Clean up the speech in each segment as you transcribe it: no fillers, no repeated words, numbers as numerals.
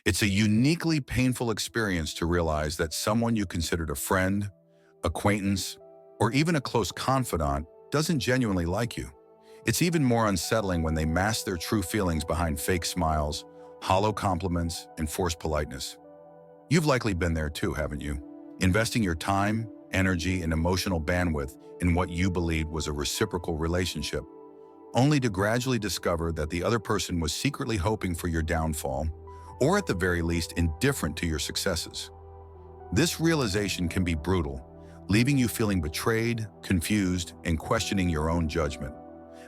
It's a uniquely painful experience to realize that someone you considered a friend, acquaintance, or even a close confidant doesn't genuinely like you. It's even more unsettling when they mask their true feelings behind fake smiles, hollow compliments, and forced politeness. You've likely been there too, haven't you? Investing your time, energy, and emotional bandwidth in what you believed was a reciprocal relationship, only to gradually discover that the other person was secretly hoping for your downfall, or at the very least indifferent to your successes. This realization can be brutal, leaving you feeling betrayed, confused, and questioning your own judgment.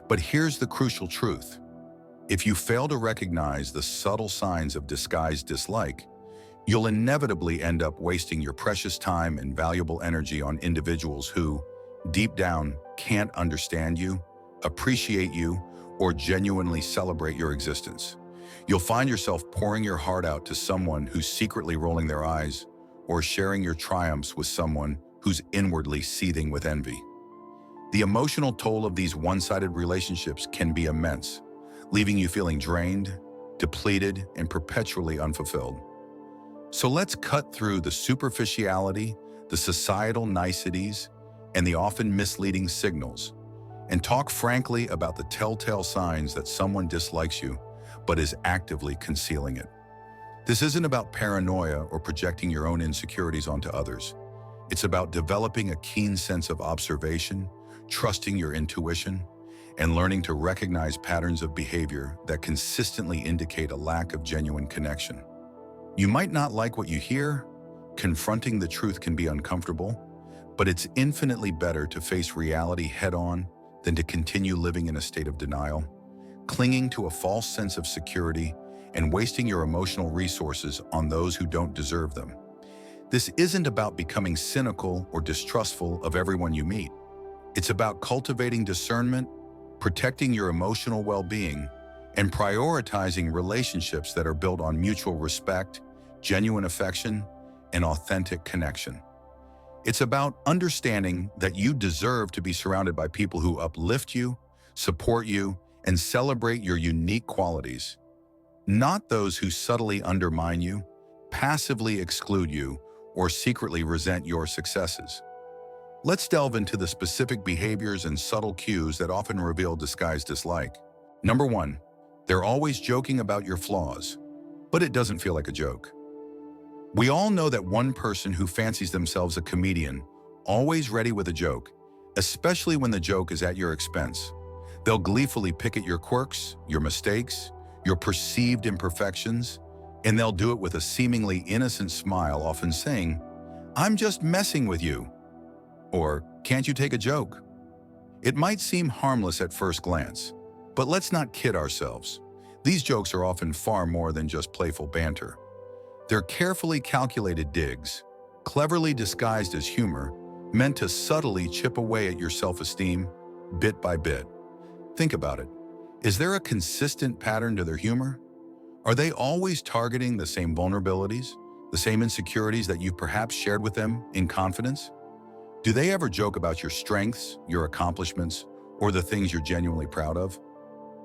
But here's the crucial truth. If you fail to recognize the subtle signs of disguised dislike, you'll inevitably end up wasting your precious time and valuable energy on individuals who, deep down, can't understand you, appreciate you, or genuinely celebrate your existence. You'll find yourself pouring your heart out to someone who's secretly rolling their eyes, or sharing your triumphs with someone who's inwardly seething with envy. The emotional toll of these one-sided relationships can be immense, leaving you feeling drained, depleted, and perpetually unfulfilled. So let's cut through the superficiality, the societal niceties, and the often misleading signals, and talk frankly about the telltale signs that someone dislikes you, but is actively concealing it. This isn't about paranoia or projecting your own insecurities onto others. It's about developing a keen sense of observation, trusting your intuition, and learning to recognize patterns of behavior that consistently indicate a lack of genuine connection. You might not like what you hear. Confronting the truth can be uncomfortable, but it's infinitely better to face reality head-on than to continue living in a state of denial, clinging to a false sense of security, and wasting your emotional resources on those who don't deserve them. This isn't about becoming cynical or distrustful of everyone you meet. It's about cultivating discernment, protecting your emotional well-being, and prioritizing relationships that are built on mutual respect, genuine affection, and authentic connection. It's about understanding that you deserve to be surrounded by people who uplift you, support you, and celebrate your unique qualities, not those who subtly undermine you, passively exclude you, or secretly resent your successes. Let's delve into the specific behaviors and subtle cues that often reveal disguised dislike. Number 1, they're always joking about your flaws, but it doesn't feel like a joke. We all know that one person who fancies themselves a comedian, always ready with a joke, especially when the joke is at your expense. They'll gleefully pick at your quirks, your mistakes, your perceived imperfections, and they'll do it with a seemingly innocent smile, often saying, "I'm just messing with you," or "Can't you take a joke?" It might seem harmless at first glance, but let's not kid ourselves. These jokes are often far more than just playful banter. They're carefully calculated digs, cleverly disguised as humor, meant to subtly chip away at your self-esteem, bit by bit. Think about it. Is there a consistent pattern to their humor? Are they always targeting the same vulnerabilities, the same insecurities that you've perhaps shared with them in confidence? Do they ever joke about your strengths, your accomplishments, or the things you're genuinely proud of?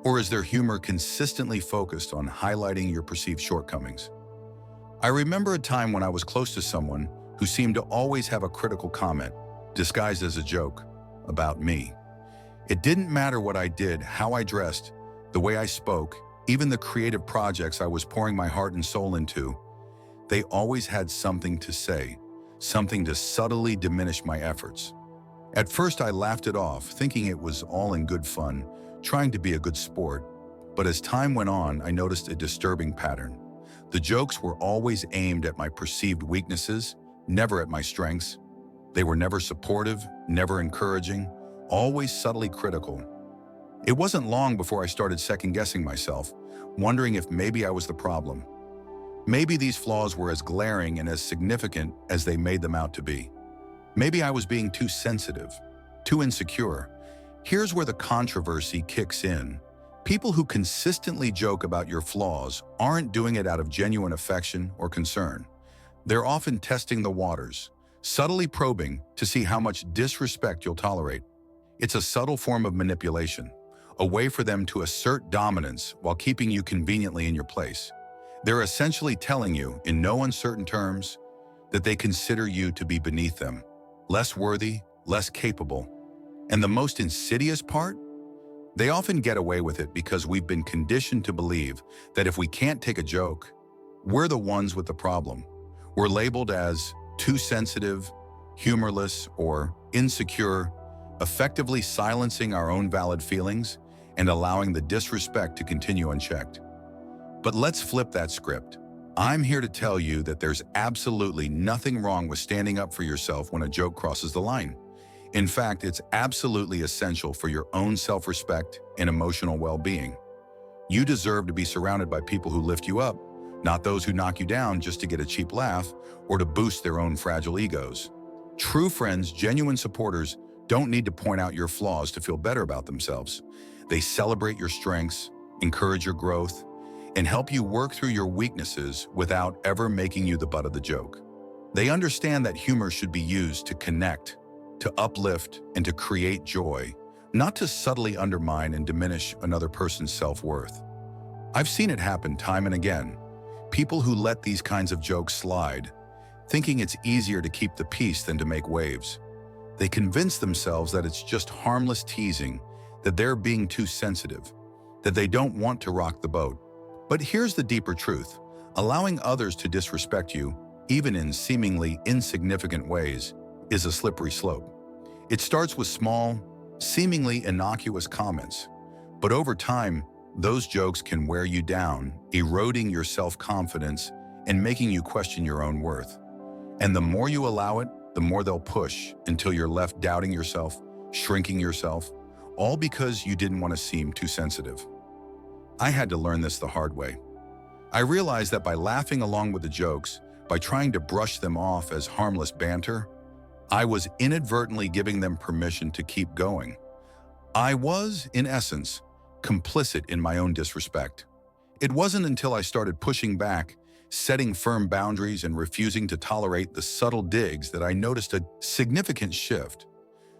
Or is their humor consistently focused on highlighting your perceived shortcomings? I remember a time when I was close to someone who seemed to always have a critical comment, disguised as a joke, about me. It didn't matter what I did, how I dressed, the way I spoke, even the creative projects I was pouring my heart and soul into. They always had something to say, something to subtly diminish my efforts. At first I laughed it off, thinking it was all in good fun, trying to be a good sport. But as time went on, I noticed a disturbing pattern. The jokes were always aimed at my perceived weaknesses, never at my strengths. They were never supportive, never encouraging, always subtly critical. It wasn't long before I started second-guessing myself, wondering if maybe I was the problem. Maybe these flaws were as glaring and as significant as they made them out to be. Maybe I was being too sensitive, too insecure. Here's where the controversy kicks in. People who consistently joke about your flaws aren't doing it out of genuine affection or concern. They're often testing the waters, subtly probing to see how much disrespect you'll tolerate. It's a subtle form of manipulation, a way for them to assert dominance while keeping you conveniently in your place. They're essentially telling you, in no uncertain terms, that they consider you to be beneath them, less worthy, less capable. And the most insidious part? They often get away with it because we've been conditioned to believe that if we can't take a joke, we're the ones with the problem. We're labeled as too sensitive, humorless, or insecure, effectively silencing our own valid feelings and allowing the disrespect to continue unchecked. But let's flip that script. I'm here to tell you that there's absolutely nothing wrong with standing up for yourself when a joke crosses the line. In fact, it's absolutely essential for your own self-respect and emotional well-being. You deserve to be surrounded by people who lift you up, not those who knock you down just to get a cheap laugh or to boost their own fragile egos. True friends, genuine supporters, don't need to point out your flaws to feel better about themselves. They celebrate your strengths, encourage your growth, and help you work through your weaknesses without ever making you the butt of the joke. They understand that humor should be used to connect, to uplift, and to create joy, not to subtly undermine and diminish another person's self-worth. I've seen it happen time and again. People who let these kinds of jokes slide, thinking it's easier to keep the peace than to make waves. They convince themselves that it's just harmless teasing, that they're being too sensitive, that they don't want to rock the boat. But here's the deeper truth. Allowing others to disrespect you, even in seemingly insignificant ways, is a slippery slope. It starts with small, seemingly innocuous comments, but over time, those jokes can wear you down, eroding your self-confidence and making you question your own worth. And the more you allow it, the more they'll push until you're left doubting yourself, shrinking yourself, all because you didn't want to seem too sensitive. I had to learn this the hard way. I realized that by laughing along with the jokes, by trying to brush them off as harmless banter, I was inadvertently giving them permission to keep going. I was, in essence, complicit in my own disrespect. It wasn't until I started pushing back, setting firm boundaries, and refusing to tolerate the subtle digs that I noticed a significant shift,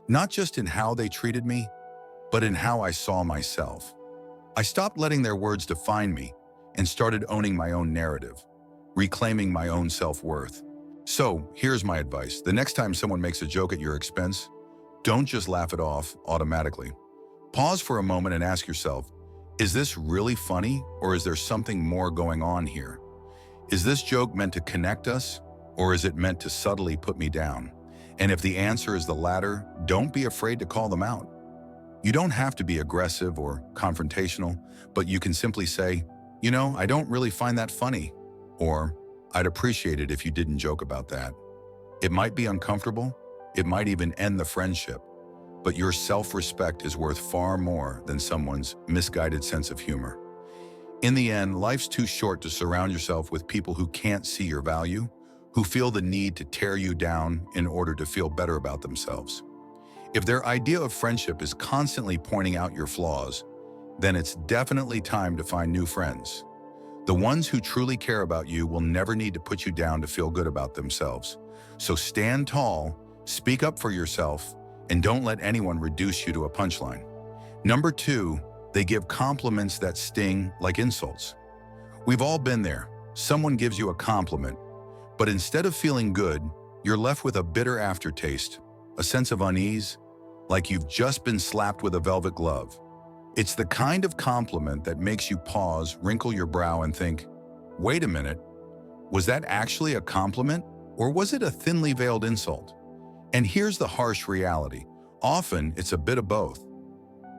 not just in how they treated me, but in how I saw myself. I stopped letting their words define me and started owning my own narrative, reclaiming my own self-worth. So, here's my advice. The next time someone makes a joke at your expense, don't just laugh it off automatically. Pause for a moment and ask yourself, is this really funny, or is there something more going on here? Is this joke meant to connect us, or is it meant to subtly put me down? And if the answer is the latter, don't be afraid to call them out. You don't have to be aggressive or confrontational, but you can simply say, I don't really find that funny, or I'd appreciate it if you didn't joke about that. It might be uncomfortable, it might even end the friendship, but your self-respect is worth far more than someone's misguided sense of humor. In the end, life's too short to surround yourself with people who can't see your value, who feel the need to tear you down in order to feel better about themselves. If their idea of friendship is constantly pointing out your flaws, then it's definitely time to find new friends. The ones who truly care about you will never need to put you down to feel good about themselves. So stand tall, speak up for yourself, and don't let anyone reduce you to a punchline. Number 2, they give compliments that sting like insults. We've all been there. Someone gives you a compliment, but instead of feeling good, you're left with a bitter aftertaste, a sense of unease, like you've just been slapped with a velvet glove. It's the kind of compliment that makes you pause, wrinkle your brow, and think, wait a minute, was that actually a compliment, or was it a thinly veiled insult? And here's the harsh reality. Often, it's a bit of both.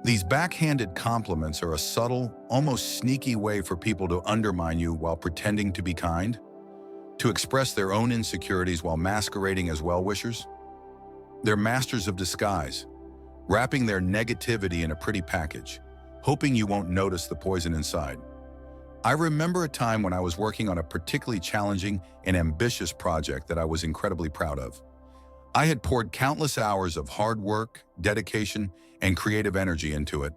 These backhanded compliments are a subtle, almost sneaky way for people to undermine you while pretending to be kind, to express their own insecurities while masquerading as well-wishers. They're masters of disguise, wrapping their negativity in a pretty package, hoping you won't notice the poison inside. I remember a time when I was working on a particularly challenging and ambitious project that I was incredibly proud of. I had poured countless hours of hard work, dedication, and creative energy into it,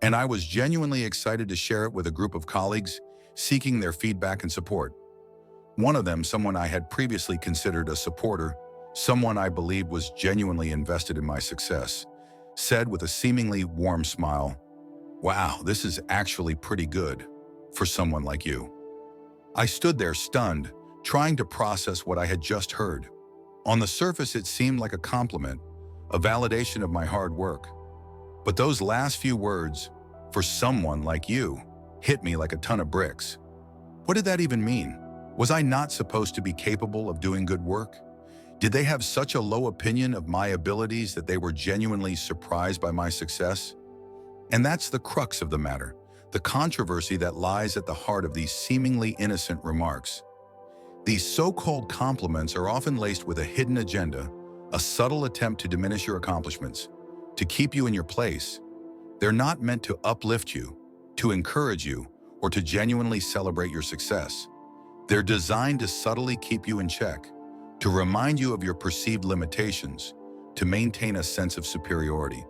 and I was genuinely excited to share it with a group of colleagues seeking their feedback and support. One of them, someone I had previously considered a supporter, someone I believed was genuinely invested in my success, said with a seemingly warm smile, "Wow, this is actually pretty good for someone like you." I stood there stunned, trying to process what I had just heard. On the surface, it seemed like a compliment, a validation of my hard work. But those last few words, "for someone like you," hit me like a ton of bricks. What did that even mean? Was I not supposed to be capable of doing good work? Did they have such a low opinion of my abilities that they were genuinely surprised by my success? And that's the crux of the matter, the controversy that lies at the heart of these seemingly innocent remarks. These so-called compliments are often laced with a hidden agenda, a subtle attempt to diminish your accomplishments, to keep you in your place. They're not meant to uplift you, to encourage you, or to genuinely celebrate your success. They're designed to subtly keep you in check, to remind you of your perceived limitations, to maintain a sense of superiority.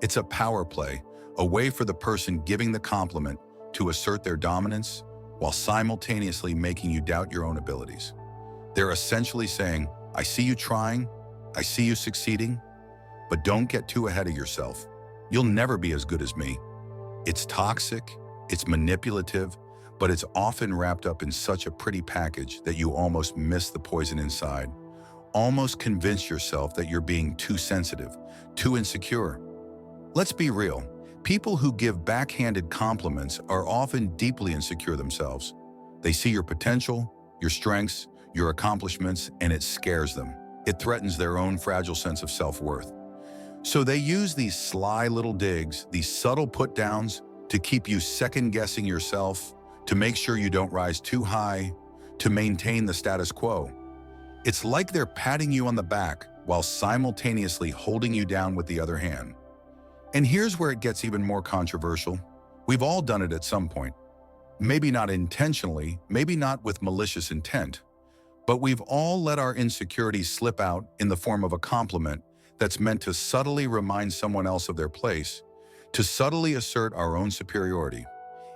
It's a power play, a way for the person giving the compliment to assert their dominance while simultaneously making you doubt your own abilities. They're essentially saying, "I see you trying, I see you succeeding, but don't get too ahead of yourself. You'll never be as good as me." It's toxic, it's manipulative, but it's often wrapped up in such a pretty package that you almost miss the poison inside. Almost convince yourself that you're being too sensitive, too insecure. Let's be real. People who give backhanded compliments are often deeply insecure themselves. They see your potential, your strengths, your accomplishments, and it scares them. It threatens their own fragile sense of self-worth. So they use these sly little digs, these subtle put-downs, to keep you second-guessing yourself, to make sure you don't rise too high, to maintain the status quo. It's like they're patting you on the back while simultaneously holding you down with the other hand. And here's where it gets even more controversial. We've all done it at some point. Maybe not intentionally, maybe not with malicious intent, but we've all let our insecurities slip out in the form of a compliment that's meant to subtly remind someone else of their place, to subtly assert our own superiority.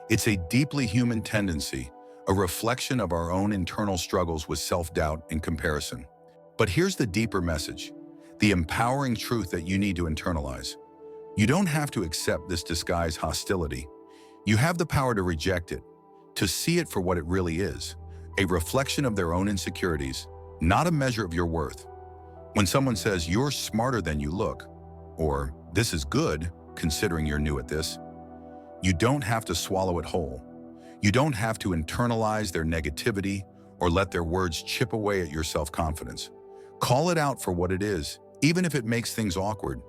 It's a deeply human tendency, a reflection of our own internal struggles with self-doubt and comparison. But here's the deeper message, the empowering truth that you need to internalize. You don't have to accept this disguised hostility. You have the power to reject it, to see it for what it really is, a reflection of their own insecurities, not a measure of your worth. When someone says, "You're smarter than you look," or "This is good, considering you're new at this," you don't have to swallow it whole. You don't have to internalize their negativity or let their words chip away at your self-confidence. Call it out for what it is, even if it makes things awkward,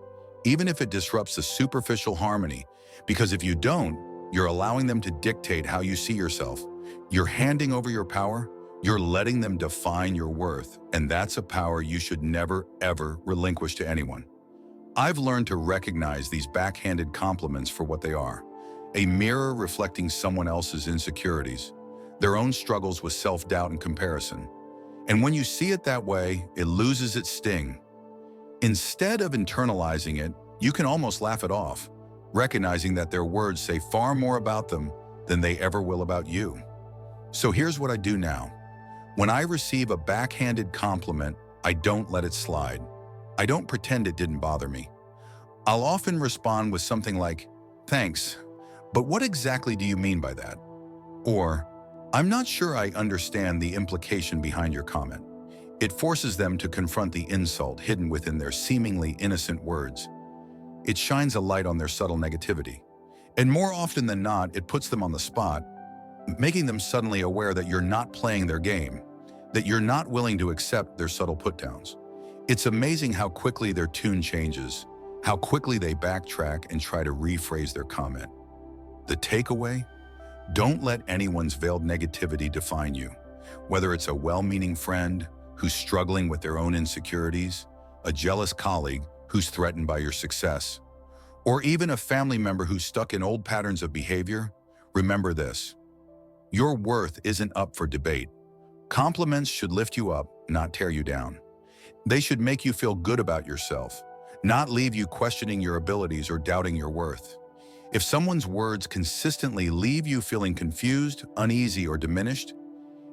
even if it disrupts the superficial harmony, because if you don't, you're allowing them to dictate how you see yourself. You're handing over your power, you're letting them define your worth, and that's a power you should never, ever relinquish to anyone. I've learned to recognize these backhanded compliments for what they are, a mirror reflecting someone else's insecurities, their own struggles with self-doubt and comparison. And when you see it that way, it loses its sting. Instead of internalizing it, you can almost laugh it off, recognizing that their words say far more about them than they ever will about you. So here's what I do now. When I receive a backhanded compliment, I don't let it slide. I don't pretend it didn't bother me. I'll often respond with something like, "Thanks, but what exactly do you mean by that?" Or, "I'm not sure I understand the implication behind your comment." It forces them to confront the insult hidden within their seemingly innocent words. It shines a light on their subtle negativity. And more often than not, it puts them on the spot, making them suddenly aware that you're not playing their game, that you're not willing to accept their subtle put-downs. It's amazing how quickly their tune changes, how quickly they backtrack and try to rephrase their comment. The takeaway? Don't let anyone's veiled negativity define you. Whether it's a well-meaning friend who's struggling with their own insecurities, a jealous colleague who's threatened by your success, or even a family member who's stuck in old patterns of behavior, remember this. Your worth isn't up for debate. Compliments should lift you up, not tear you down. They should make you feel good about yourself, not leave you questioning your abilities or doubting your worth. If someone's words consistently leave you feeling confused, uneasy, or diminished,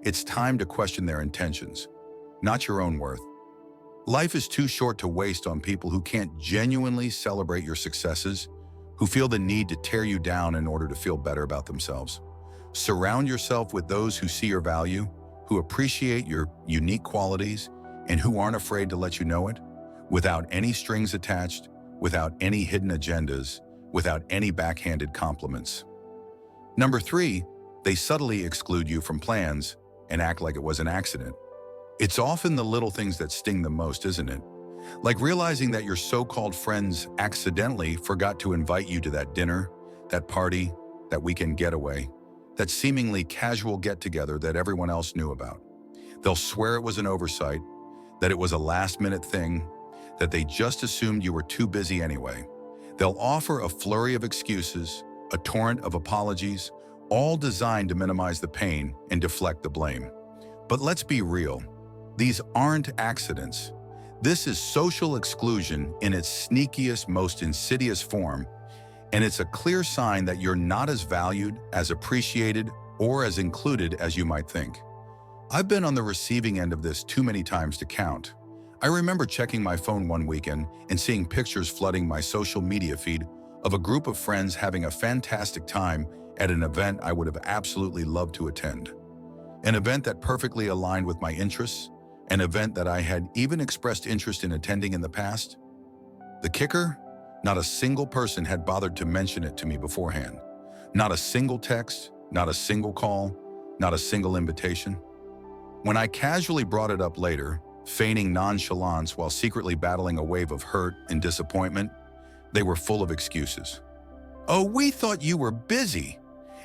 it's time to question their intentions, not your own worth. Life is too short to waste on people who can't genuinely celebrate your successes, who feel the need to tear you down in order to feel better about themselves. Surround yourself with those who see your value, who appreciate your unique qualities, and who aren't afraid to let you know it, without any strings attached, without any hidden agendas, without any backhanded compliments. Number 3, they subtly exclude you from plans and act like it was an accident. It's often the little things that sting the most, isn't it? Like realizing that your so-called friends accidentally forgot to invite you to that dinner, that party, that weekend getaway, that seemingly casual get-together that everyone else knew about. They'll swear it was an oversight, that it was a last-minute thing, that they just assumed you were too busy anyway. They'll offer a flurry of excuses, a torrent of apologies, all designed to minimize the pain and deflect the blame. But let's be real. These aren't accidents. This is social exclusion in its sneakiest, most insidious form, and it's a clear sign that you're not as valued, as appreciated, or as included as you might think. I've been on the receiving end of this too many times to count. I remember checking my phone one weekend and seeing pictures flooding my social media feed of a group of friends having a fantastic time at an event I would have absolutely loved to attend. An event that perfectly aligned with my interests, an event that I had even expressed interest in attending in the past. The kicker? Not a single person had bothered to mention it to me beforehand. Not a single text, not a single call, not a single invitation. When I casually brought it up later, feigning nonchalance while secretly battling a wave of hurt and disappointment, they were full of excuses. "Oh, we thought you were busy.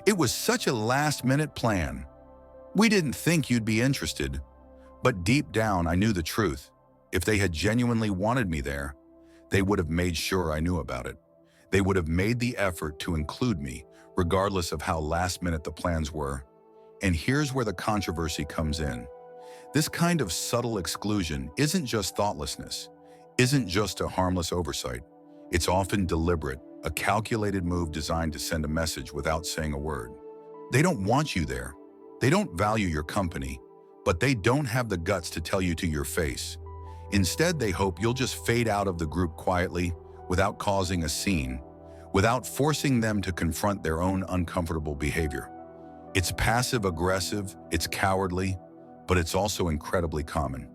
It was such a last-minute plan. We didn't think you'd be interested." But deep down, I knew the truth. If they had genuinely wanted me there, they would have made sure I knew about it. They would have made the effort to include me, regardless of how last-minute the plans were. And here's where the controversy comes in. This kind of subtle exclusion isn't just thoughtlessness, isn't just a harmless oversight. It's often deliberate, a calculated move designed to send a message without saying a word. They don't want you there. They don't value your company, but they don't have the guts to tell you to your face. Instead, they hope you'll just fade out of the group quietly, without causing a scene, without forcing them to confront their own uncomfortable behavior. It's passive-aggressive, it's cowardly, but it's also incredibly common.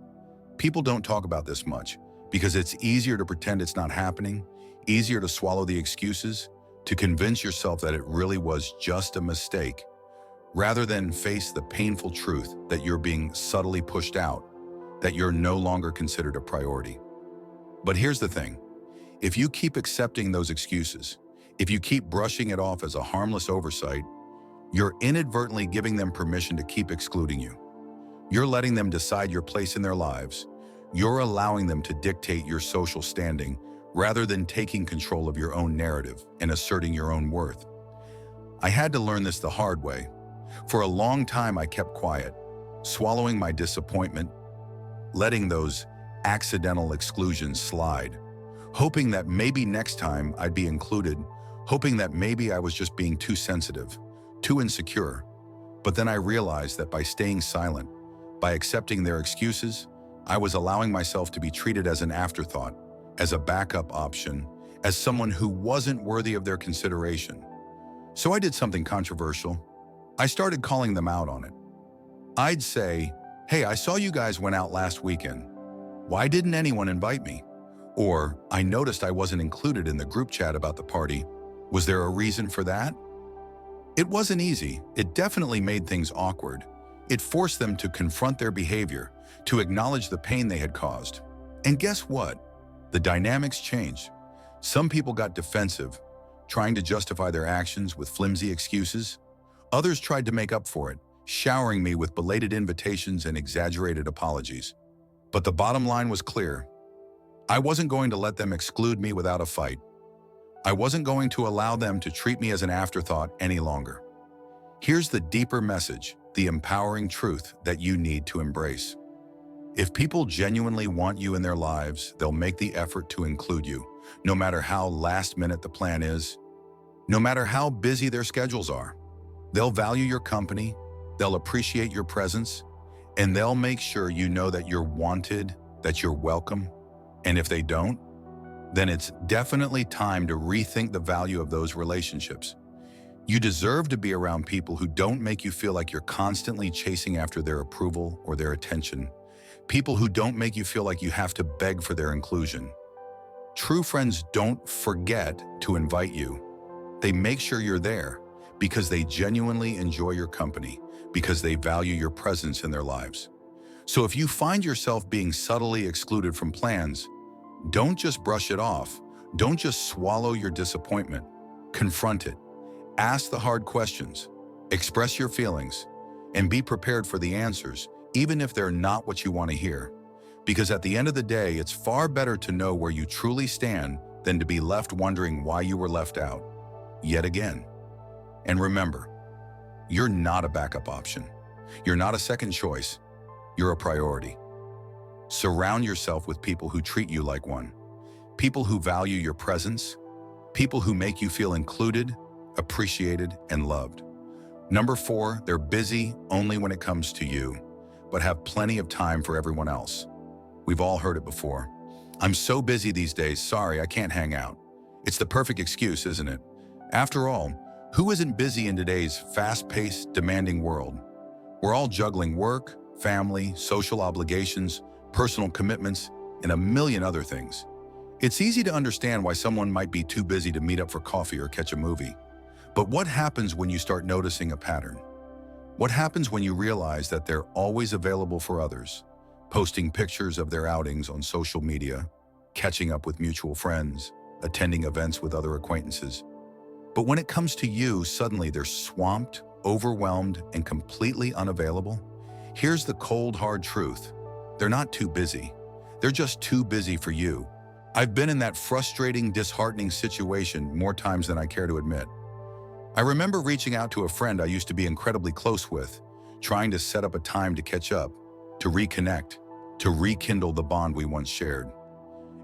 People don't talk about this much because it's easier to pretend it's not happening, easier to swallow the excuses, to convince yourself that it really was just a mistake, rather than face the painful truth that you're being subtly pushed out, that you're no longer considered a priority. But here's the thing. If you keep accepting those excuses, if you keep brushing it off as a harmless oversight, you're inadvertently giving them permission to keep excluding you. You're letting them decide your place in their lives. You're allowing them to dictate your social standing rather than taking control of your own narrative and asserting your own worth. I had to learn this the hard way. For a long time, I kept quiet, swallowing my disappointment, letting those accidental exclusions slide, hoping that maybe next time I'd be included, hoping that maybe I was just being too sensitive, too insecure. But then I realized that by staying silent, by accepting their excuses, I was allowing myself to be treated as an afterthought, as a backup option, as someone who wasn't worthy of their consideration. So I did something controversial. I started calling them out on it. I'd say, "Hey, I saw you guys went out last weekend. Why didn't anyone invite me?" Or, "I noticed I wasn't included in the group chat about the party. Was there a reason for that?" It wasn't easy. It definitely made things awkward. It forced them to confront their behavior, to acknowledge the pain they had caused. And guess what? The dynamics changed. Some people got defensive, trying to justify their actions with flimsy excuses. Others tried to make up for it, showering me with belated invitations and exaggerated apologies. But the bottom line was clear. I wasn't going to let them exclude me without a fight. I wasn't going to allow them to treat me as an afterthought any longer. Here's the deeper message, the empowering truth that you need to embrace. If people genuinely want you in their lives, they'll make the effort to include you, no matter how last-minute the plan is, no matter how busy their schedules are. They'll value your company, they'll appreciate your presence, and they'll make sure you know that you're wanted, that you're welcome. And if they don't, then it's definitely time to rethink the value of those relationships. You deserve to be around people who don't make you feel like you're constantly chasing after their approval or their attention. People who don't make you feel like you have to beg for their inclusion. True friends don't forget to invite you. They make sure you're there because they genuinely enjoy your company, because they value your presence in their lives. So if you find yourself being subtly excluded from plans, don't just brush it off. Don't just swallow your disappointment. Confront it. Ask the hard questions. Express your feelings. And be prepared for the answers, even if they're not what you want to hear. Because at the end of the day, it's far better to know where you truly stand than to be left wondering why you were left out, yet again. And remember, you're not a backup option. You're not a second choice. You're a priority. Surround yourself with people who treat you like one. People who value your presence. People who make you feel included, appreciated, and loved. Number 4, they're busy only when it comes to you, but have plenty of time for everyone else. We've all heard it before. I'm so busy these days, sorry, I can't hang out. It's the perfect excuse, isn't it? After all, who isn't busy in today's fast-paced, demanding world? We're all juggling work, family, social obligations, personal commitments, and a million other things. It's easy to understand why someone might be too busy to meet up for coffee or catch a movie. But what happens when you start noticing a pattern? What happens when you realize that they're always available for others, posting pictures of their outings on social media, catching up with mutual friends, attending events with other acquaintances? But when it comes to you, suddenly they're swamped, overwhelmed, and completely unavailable? Here's the cold, hard truth. They're not too busy. They're just too busy for you. I've been in that frustrating, disheartening situation more times than I care to admit. I remember reaching out to a friend I used to be incredibly close with, trying to set up a time to catch up, to reconnect, to rekindle the bond we once shared.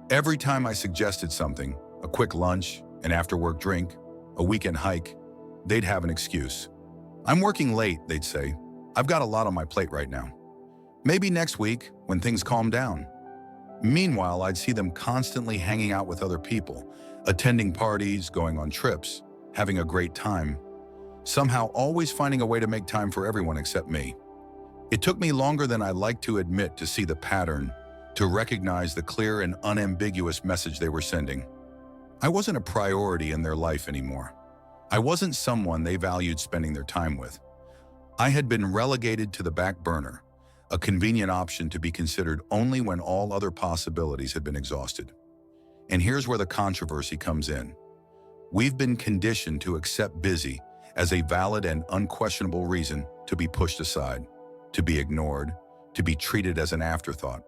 Every time I suggested something, a quick lunch, an after-work drink, a weekend hike, they'd have an excuse. I'm working late, they'd say. I've got a lot on my plate right now. Maybe next week, when things calm down. Meanwhile, I'd see them constantly hanging out with other people, attending parties, going on trips, having a great time, somehow always finding a way to make time for everyone except me. It took me longer than I like to admit to see the pattern, to recognize the clear and unambiguous message they were sending. I wasn't a priority in their life anymore. I wasn't someone they valued spending their time with. I had been relegated to the back burner, a convenient option to be considered only when all other possibilities had been exhausted. And here's where the controversy comes in. We've been conditioned to accept busy as a valid and unquestionable reason to be pushed aside, to be ignored, to be treated as an afterthought.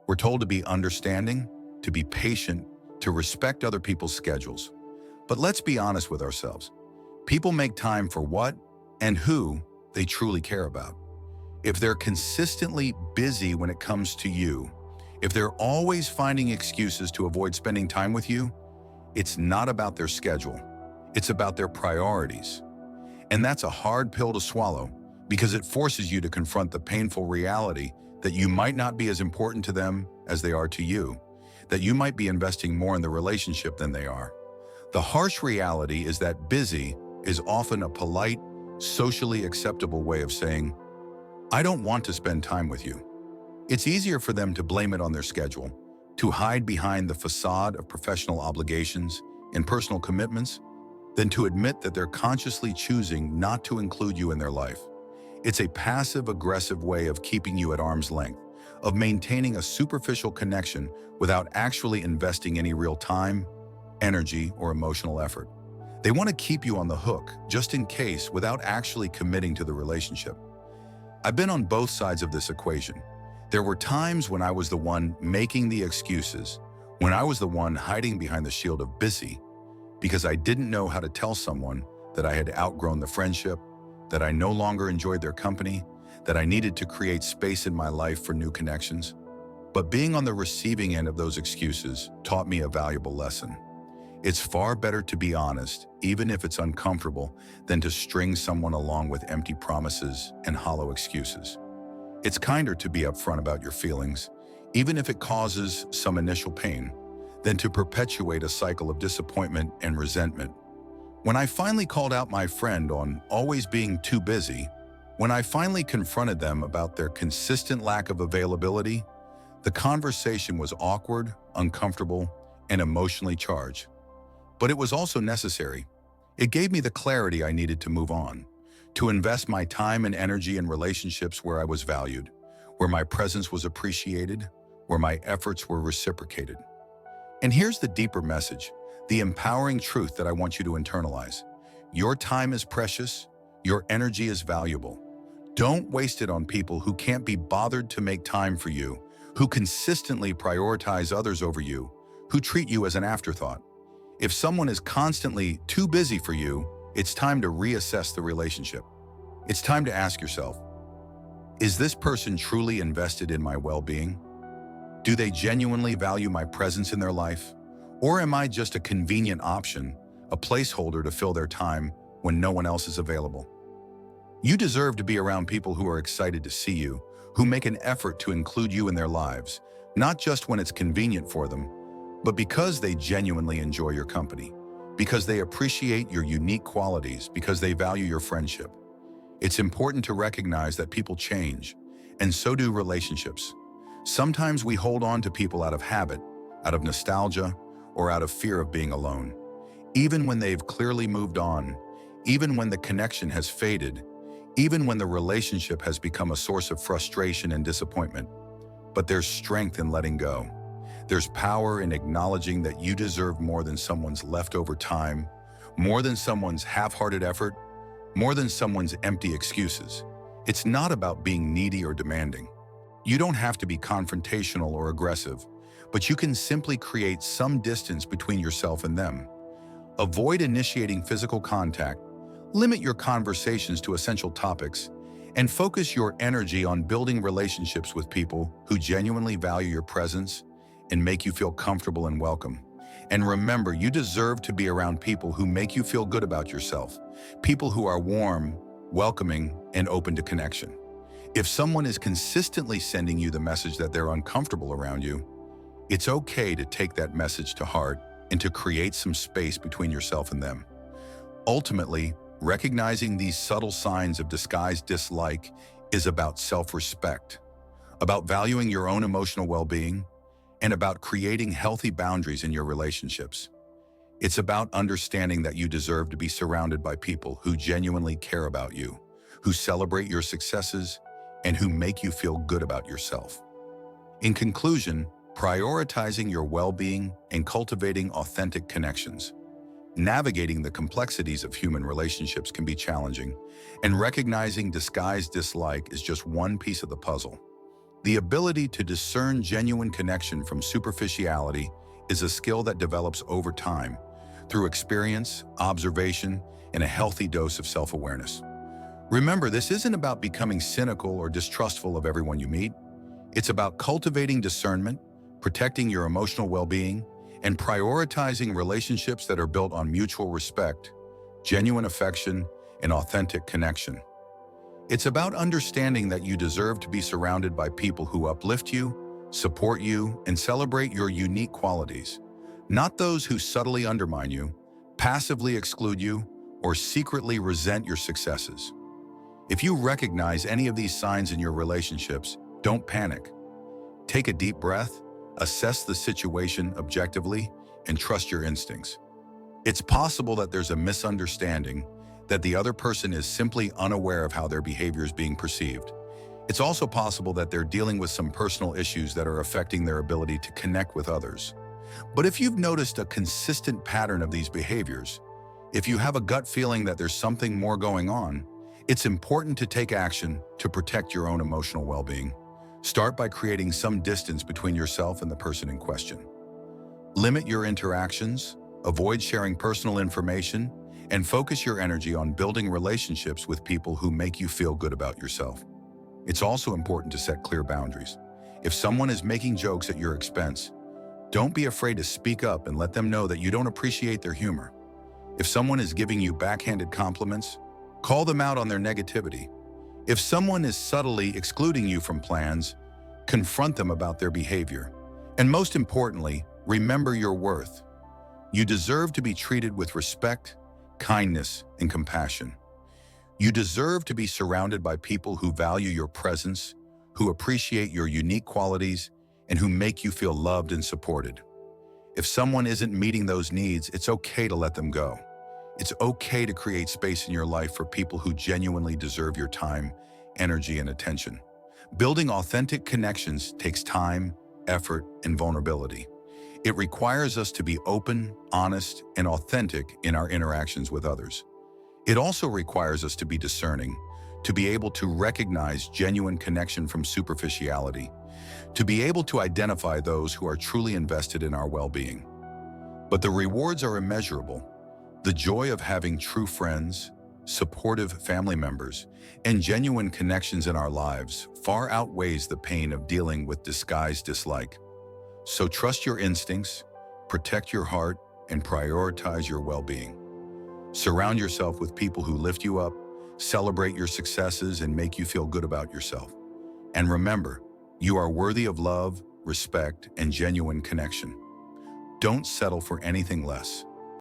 We're told to be understanding, to be patient, to respect other people's schedules. But let's be honest with ourselves. People make time for what and who they truly care about. If they're consistently busy when it comes to you, if they're always finding excuses to avoid spending time with you, it's not about their schedule. It's about their priorities. And that's a hard pill to swallow because it forces you to confront the painful reality that you might not be as important to them as they are to you, that you might be investing more in the relationship than they are. The harsh reality is that busy is often a polite, socially acceptable way of saying, I don't want to spend time with you. It's easier for them to blame it on their schedule, to hide behind the facade of professional obligations and personal commitments, than to admit that they're consciously choosing not to include you in their life. It's a passive-aggressive way of keeping you at arm's length, of maintaining a superficial connection without actually investing any real time, energy, or emotional effort. They want to keep you on the hook, just in case, without actually committing to the relationship. I've been on both sides of this equation. There were times when I was the one making the excuses, when I was the one hiding behind the shield of busy, because I didn't know how to tell someone that I had outgrown the friendship, that I no longer enjoyed their company, that I needed to create space in my life for new connections. But being on the receiving end of those excuses taught me a valuable lesson. It's far better to be honest, even if it's uncomfortable, than to string someone along with empty promises and hollow excuses. It's kinder to be upfront about your feelings, even if it causes some initial pain, than to perpetuate a cycle of disappointment and resentment. When I finally called out my friend on always being too busy, when I finally confronted them about their consistent lack of availability, the conversation was awkward, uncomfortable, and emotionally charged. But it was also necessary. It gave me the clarity I needed to move on, to invest my time and energy in relationships where I was valued, where my presence was appreciated, where my efforts were reciprocated. And here's the deeper message, the empowering truth that I want you to internalize. Your time is precious, your energy is valuable. Don't waste it on people who can't be bothered to make time for you, who consistently prioritize others over you, who treat you as an afterthought. If someone is constantly too busy for you, it's time to reassess the relationship. It's time to ask yourself, is this person truly invested in my well-being? Do they genuinely value my presence in their life? Or am I just a convenient option, a placeholder to fill their time when no one else is available? You deserve to be around people who are excited to see you, who make an effort to include you in their lives, not just when it's convenient for them, but because they genuinely enjoy your company, because they appreciate your unique qualities, because they value your friendship. It's important to recognize that people change, and so do relationships. Sometimes we hold on to people out of habit, out of nostalgia, or out of fear of being alone. Even when they've clearly moved on, even when the connection has faded, even when the relationship has become a source of frustration and disappointment. But there's strength in letting go. There's power in acknowledging that you deserve more than someone's leftover time, more than someone's half-hearted effort, more than someone's empty excuses. It's not about being needy or demanding. You don't have to be confrontational or aggressive, but you can simply create some distance between yourself and them. Avoid initiating physical contact, limit your conversations to essential topics, and focus your energy on building relationships with people who genuinely value your presence and make you feel comfortable and welcome. And remember, you deserve to be around people who make you feel good about yourself, people who are warm, welcoming, and open to connection. If someone is consistently sending you the message that they're uncomfortable around you, it's okay to take that message to heart and to create some space between yourself and them. Ultimately, recognizing these subtle signs of disguised dislike is about self-respect, about valuing your own emotional well-being, and about creating healthy boundaries in your relationships. It's about understanding that you deserve to be surrounded by people who genuinely care about you, who celebrate your successes, and who make you feel good about yourself. In conclusion, prioritizing your well-being and cultivating authentic connections. Navigating the complexities of human relationships can be challenging, and recognizing disguised dislike is just one piece of the puzzle. The ability to discern genuine connection from superficiality is a skill that develops over time, through experience, observation, and a healthy dose of self-awareness. Remember, this isn't about becoming cynical or distrustful of everyone you meet. It's about cultivating discernment, protecting your emotional well-being, and prioritizing relationships that are built on mutual respect, genuine affection, and authentic connection. It's about understanding that you deserve to be surrounded by people who uplift you, support you, and celebrate your unique qualities, not those who subtly undermine you, passively exclude you, or secretly resent your successes. If you recognize any of these signs in your relationships, don't panic. Take a deep breath, assess the situation objectively, and trust your instincts. It's possible that there's a misunderstanding, that the other person is simply unaware of how their behavior is being perceived. It's also possible that they're dealing with some personal issues that are affecting their ability to connect with others. But if you've noticed a consistent pattern of these behaviors, if you have a gut feeling that there's something more going on, it's important to take action to protect your own emotional well-being. Start by creating some distance between yourself and the person in question. Limit your interactions, avoid sharing personal information, and focus your energy on building relationships with people who make you feel good about yourself. It's also important to set clear boundaries. If someone is making jokes at your expense, don't be afraid to speak up and let them know that you don't appreciate their humor. If someone is giving you backhanded compliments, call them out on their negativity. If someone is subtly excluding you from plans, confront them about their behavior. And most importantly, remember your worth. You deserve to be treated with respect, kindness, and compassion. You deserve to be surrounded by people who value your presence, who appreciate your unique qualities, and who make you feel loved and supported. If someone isn't meeting those needs, it's okay to let them go. It's okay to create space in your life for people who genuinely deserve your time, energy, and attention. Building authentic connections takes time, effort, and vulnerability. It requires us to be open, honest, and authentic in our interactions with others. It also requires us to be discerning, to be able to recognize genuine connection from superficiality, to be able to identify those who are truly invested in our well-being. But the rewards are immeasurable. The joy of having true friends, supportive family members, and genuine connections in our lives far outweighs the pain of dealing with disguised dislike. So trust your instincts, protect your heart, and prioritize your well-being. Surround yourself with people who lift you up, celebrate your successes, and make you feel good about yourself. And remember, you are worthy of love, respect, and genuine connection. Don't settle for anything less.